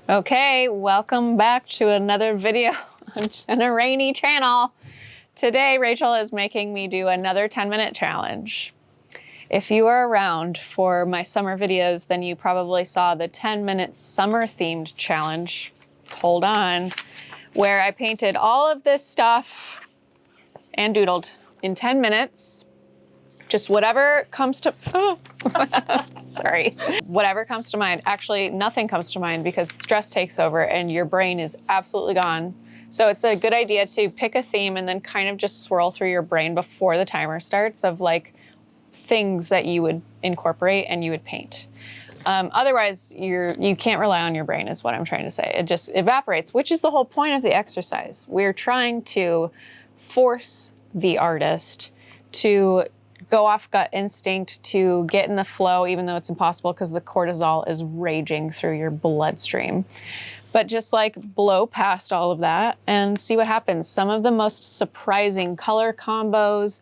Okay, welcome back to another video on Jenna Rainey channel. Today, Rachel is making me do another 10-minute challenge. If you were around for my summer videos, then you probably saw the 10-minute summer-themed challenge, hold on, where I painted all of this stuff and doodled in 10 minutes. Just whatever comes to, sorry. Whatever comes to mind. Actually, nothing comes to mind because stress takes over and your brain is absolutely gone. So it's a good idea to pick a theme and then kind of just swirl through your brain before the timer starts of like things that you would incorporate and you would paint. Otherwise, you can't rely on your brain is what I'm trying to say. It just evaporates, which is the whole point of the exercise. We're trying to force the artist to go off gut instinct, to get in the flow, even though it's impossible because the cortisol is raging through your bloodstream. But just like blow past all of that and see what happens. Some of the most surprising color combos,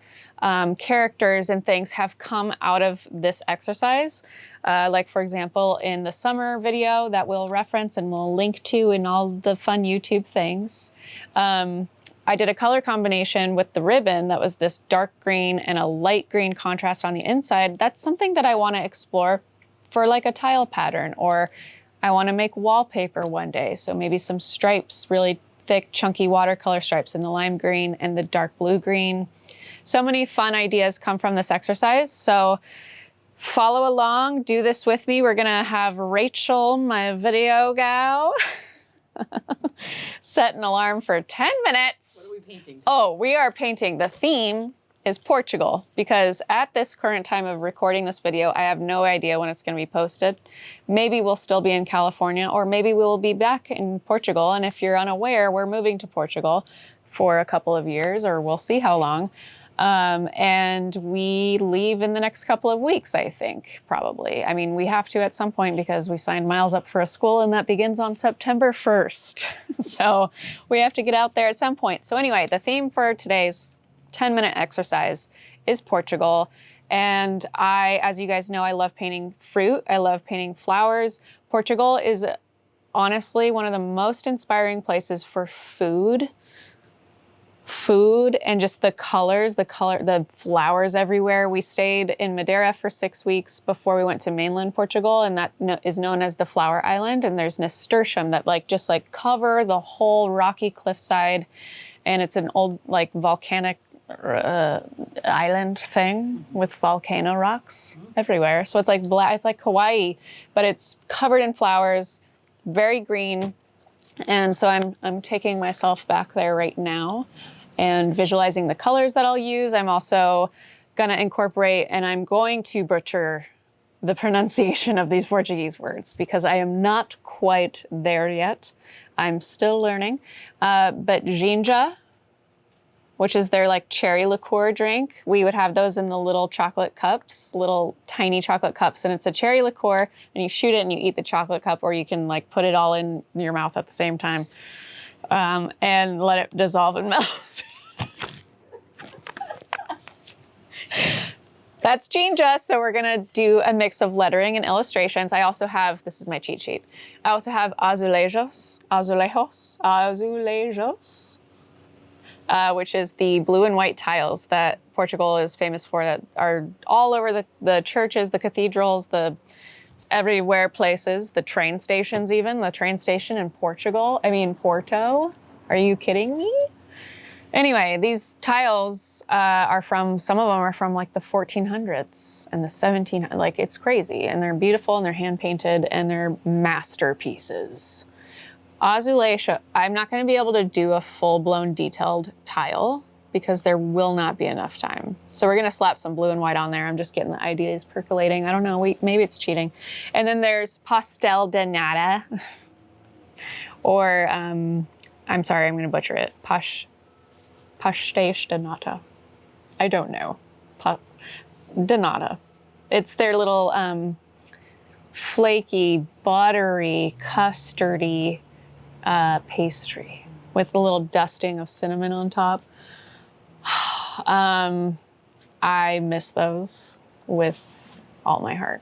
characters and things have come out of this exercise. Like for example, in the summer video that we'll reference and we'll link to in all the fun YouTube things. I did a color combination with the ribbon that was this dark green and a light green contrast on the inside. That's something that I want to explore for like a tile pattern, or I want to make wallpaper one day. So maybe some stripes, really thick, chunky watercolor stripes in the lime green and the dark blue green. So many fun ideas come from this exercise. So follow along, do this with me. We're gonna have Rachel, my video gal, set an alarm for 10 minutes. What are we painting? Oh, we are painting. The theme is Portugal because at this current time of recording this video, I have no idea when it's going to be posted. Maybe we'll still be in California or maybe we will be back in Portugal. And if you're unaware, we're moving to Portugal for a couple of years or we'll see how long. And we leave in the next couple of weeks, I think, probably. I mean, we have to at some point because we signed Miles up for a school and that begins on September 1st. So we have to get out there at some point. So anyway, the theme for today's 10-minute exercise is Portugal. And as you guys know, I love painting fruit. I love painting flowers. Portugal is honestly one of the most inspiring places for food and just the colors, the flowers everywhere. We stayed in Madeira for 6 weeks before we went to mainland Portugal, and that is known as the Flower Island. And there's nasturtium that just cover the whole rocky cliffside. And it's an old volcanic island thing with volcano rocks everywhere. So it's like black, it's like Hawaii, but it's covered in flowers, very green. And so I'm taking myself back there right now and visualizing the colors that I'll use. I'm also gonna incorporate, and I'm going to butcher the pronunciation of these Portuguese words because I am not quite there yet. I'm still learning. But ginja, which is their cherry liqueur drink. We would have those in the little chocolate cups, little tiny chocolate cups. And it's a cherry liqueur and you shoot it and you eat the chocolate cup, or you can put it all in your mouth at the same time and let it dissolve and melt. That's ginja. So we're gonna do a mix of lettering and illustrations. I also have, this is my cheat sheet. I also have azulejos, which is the blue and white tiles that Portugal is famous for, that are all over the churches, the cathedrals, the everywhere places, the train stations even. The train station in Portugal, I mean Porto, are you kidding me? Anyway, these tiles some of them are from the 1400s and the 1700s, it's crazy. And they're beautiful and they're hand painted and they're masterpieces. Azulejo, I'm not going to be able to do a full-blown detailed tile because there will not be enough time. So we're going to slap some blue and white on there. I'm just getting the ideas percolating. I don't know, maybe it's cheating. And then there's pastel de nata, or I'm sorry, I'm going to butcher it. Pastéis de nata. I don't know. De nata. It's their little flaky, buttery, custardy pastry with a little dusting of cinnamon on top. I miss those with all my heart.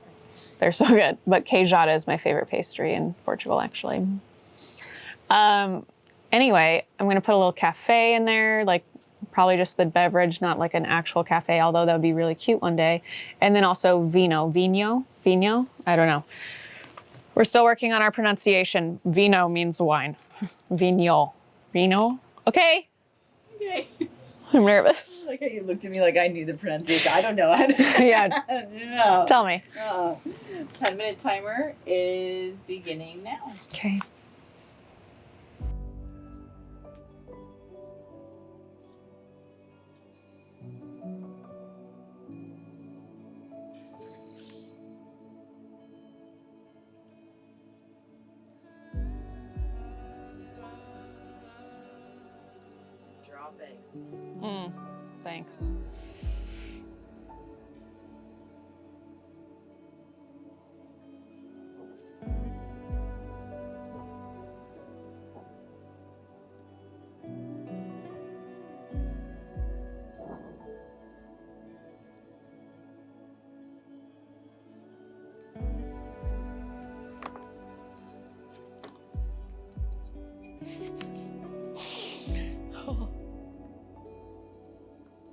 They're so good. But queijada is my favorite pastry in Portugal, actually. Anyway, I'm gonna put a little cafe in there, like probably just the beverage, not like an actual cafe, although that would be really cute one day. And then also vino, I don't know. We're still working on our pronunciation. Vino means wine. Vino. Okay. Okay. I'm nervous. I like how you looked at me like I knew the pronunciation. I don't know. Yeah. No. Tell me. 10-minute timer is beginning now. Okay. Drop it. Thanks.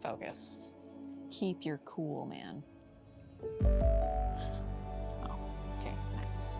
Focus. Keep your cool, man. Oh, okay, nice.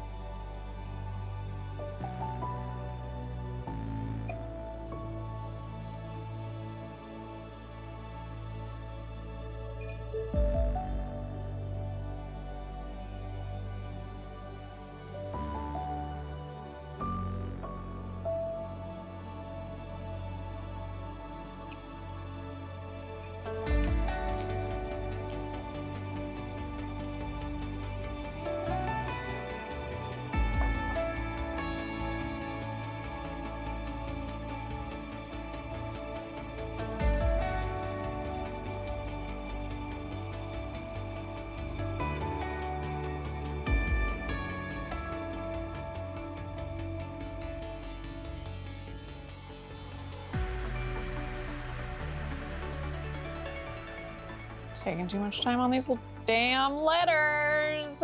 Taking too much time on these little damn letters.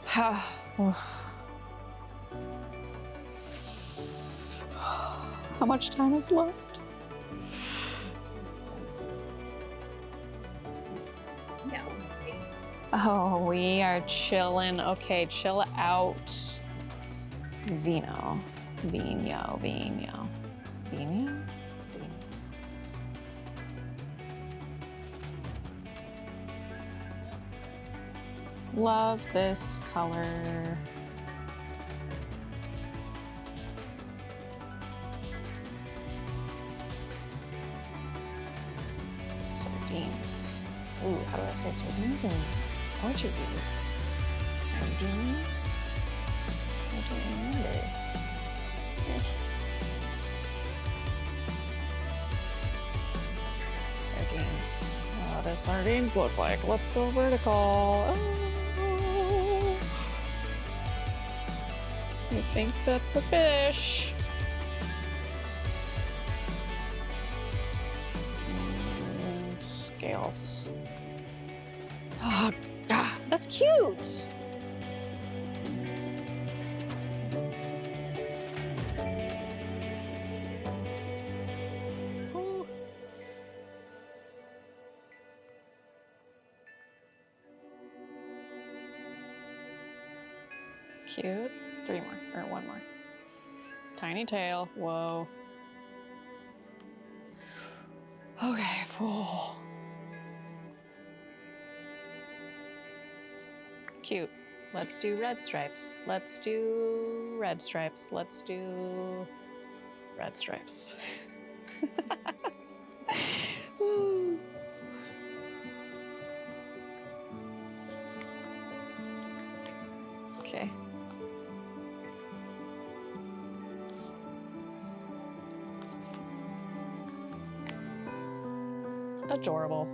How much time is left? No. Oh, we are chilling. Okay, chill out. Vino. Love this color. Sardines. Ooh, how do I say sardines in Portuguese? Sardines? I don't remember. Sardines. What do sardines look like? Let's go vertical. Oh. I think that's a fish. Scales. Oh, God, that's cute. Ooh. Cute. 3 more, or 1 more. Tiny tail, whoa. Okay, full. Cute. Let's do red stripes. Let's do red stripes. Let's do red stripes. Okay. Adorable.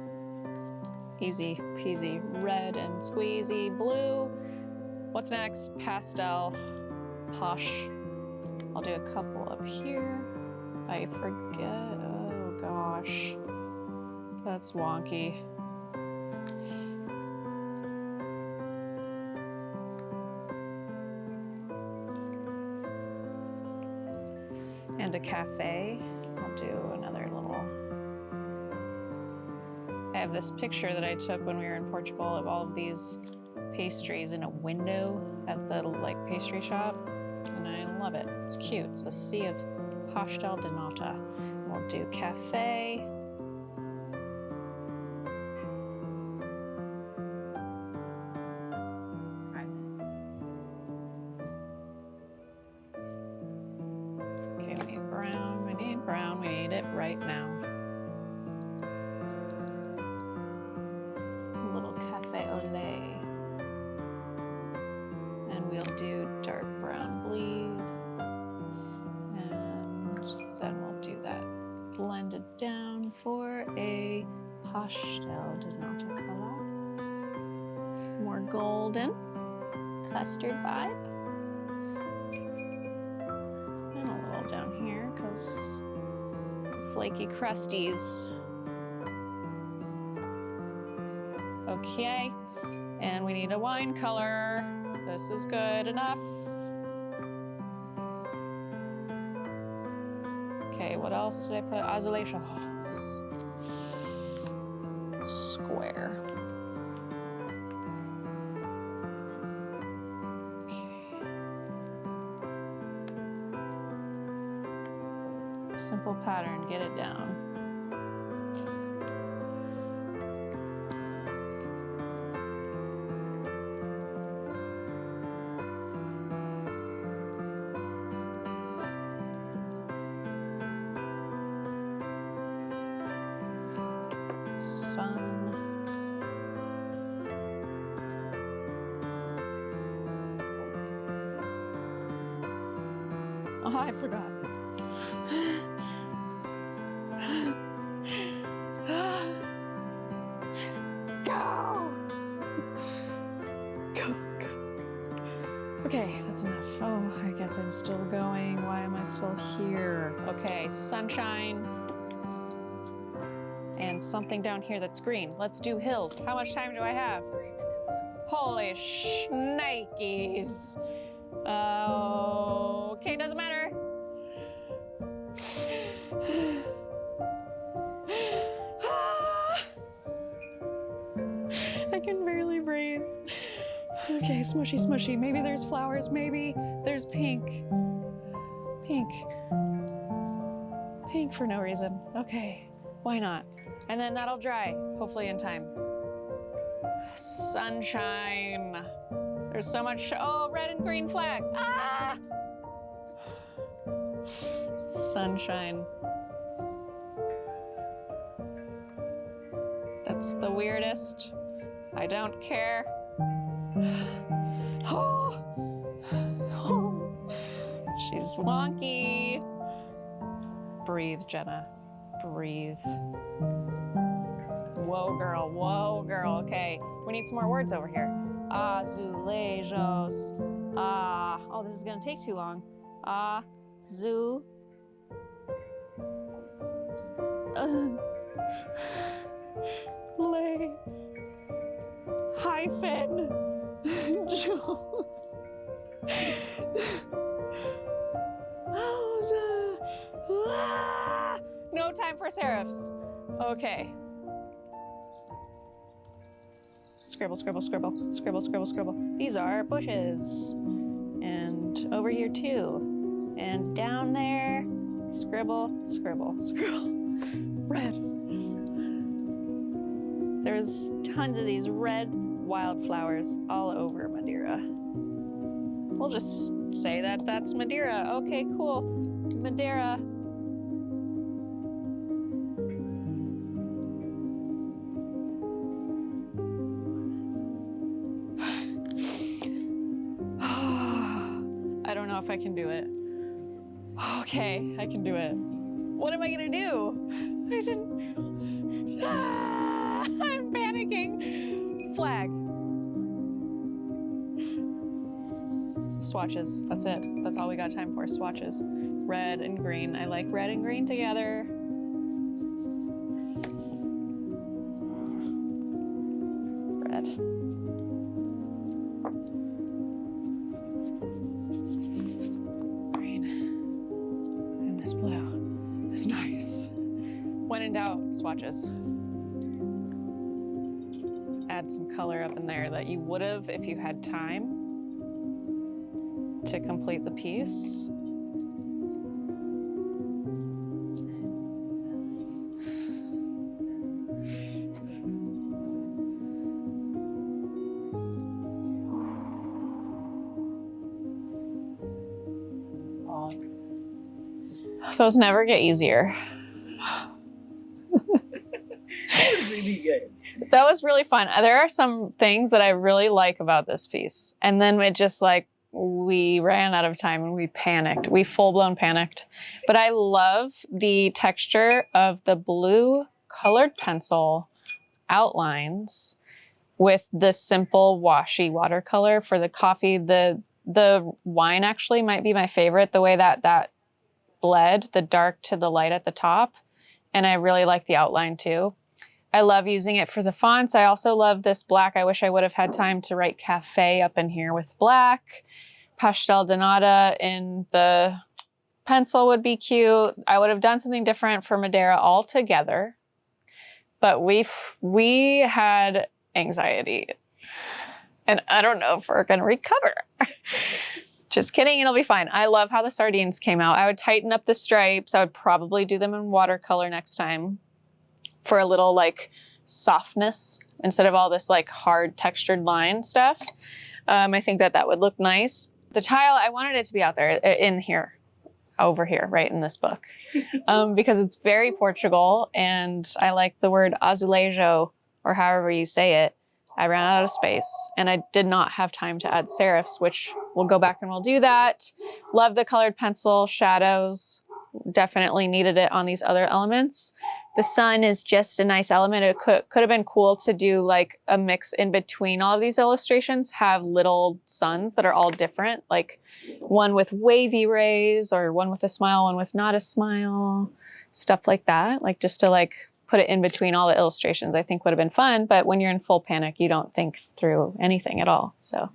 Easy peasy. Red and squeezy blue. What's next? Pastel. Posh. I'll do a couple up here. I forget. Oh gosh. That's wonky. and a cafe. I'll do another little... I have this picture that I took when we were in Portugal of all of these pastries in a window at the like pastry shop, and I love it. It's cute. It's a sea of pastel de nata. We'll do cafe. Okay, we need brown. We need brown. We need it right now. A little cafe au lait. And we'll do dark brown bleed. And then we'll do that blended down for a pastel de nata color. More golden custard vibe. And a little down here because flaky crusties. Okay, and we need a wine color. This is good enough. Okay, what else did I put? Azulejo. Square. Okay. Simple pattern, get it down. Sun. Oh, I forgot. Go! Go, go. Okay, that's enough. Oh, I guess I'm still going. Why am I still here? Okay, sunshine. And something down here that's green. Let's do hills. How much time do I have? 3 minutes left. Holy shnikes. Okay, doesn't matter. I can barely breathe. Okay, smushy, smushy. Maybe there's flowers. Maybe there's pink. Pink. Pink for no reason. Okay, why not? And then that'll dry, hopefully in time. Sunshine. There's so much, oh, red and green flag. Ah! Sunshine. That's the weirdest. I don't care. Oh! Oh. She's wonky. Breathe, Jenna. Breathe. Whoa, girl. Whoa, girl. Okay. We need some more words over here. Azulejos. Oh, this is going to take too long. Azu. Lay. Hyphen. Jones. No time for serifs. Okay. Scribble, scribble, scribble, scribble, scribble, scribble. These are bushes. And over here too. And down there, scribble, scribble, scribble. Red. There's tons of these red wildflowers all over Madeira. We'll just say that that's Madeira. Okay, cool. Madeira. I don't know if I can do it. Okay, I can do it. What am I gonna do? I didn't. I'm panicking. Flag. Swatches. That's it. That's all we got time for. Swatches. Red and green. I like red and green together. Red. Green. And this blue. When in doubt, swatches. Add some color up in there that you would have if you had time to complete the piece. Those never get easier. That was really fun. There are some things that I really like about this piece. And then it just like, we ran out of time and we panicked. We full-blown panicked. But I love the texture of the blue colored pencil outlines with the simple washy watercolor for the coffee. The wine actually might be my favorite, the way that bled the dark to the light at the top. And I really like the outline too. I love using it for the fonts. I also love this black. I wish I would have had time to write cafe up in here with black. Pastel de nata in the pencil would be cute. I would have done something different for Madeira altogether. But we had anxiety. And I don't know if we're gonna recover. Just kidding, it'll be fine. I love how the sardines came out. I would tighten up the stripes. I would probably do them in watercolor next time for a little like softness instead of all this like hard textured line stuff. I think that would look nice. The tile, I wanted it to be out there in here, over here, right in this book, because it's very Portugal and I like the word azulejo or however you say it. I ran out of space and I did not have time to add serifs, which we'll go back and we'll do that. Love the colored pencil, shadows, definitely needed it on these other elements. The sun is just a nice element. It could have been cool to do like a mix in between all of these illustrations, have little suns that are all different, like one with wavy rays or one with a smile, one with not a smile, stuff like that. Like just to like put it in between all the illustrations, I think would have been fun. But when you're in full panic, you don't think through anything at all. So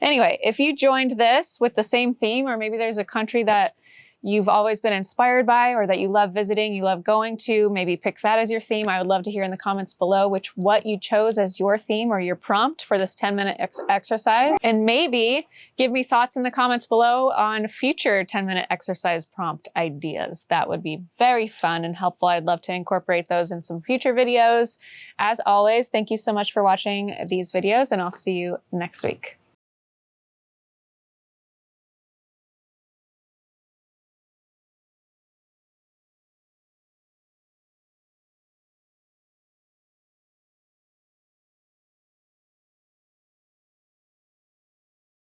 anyway, if you joined this with the same theme, or maybe there's a country that you've always been inspired by or that you love visiting, you love going to, maybe pick that as your theme. I would love to hear in the comments below what you chose as your theme or your prompt for this 10-minute exercise. And maybe give me thoughts in the comments below on future 10-minute exercise prompt ideas. That would be very fun and helpful. I'd love to incorporate those in some future videos. As always, thank you so much for watching these videos and I'll see you next week.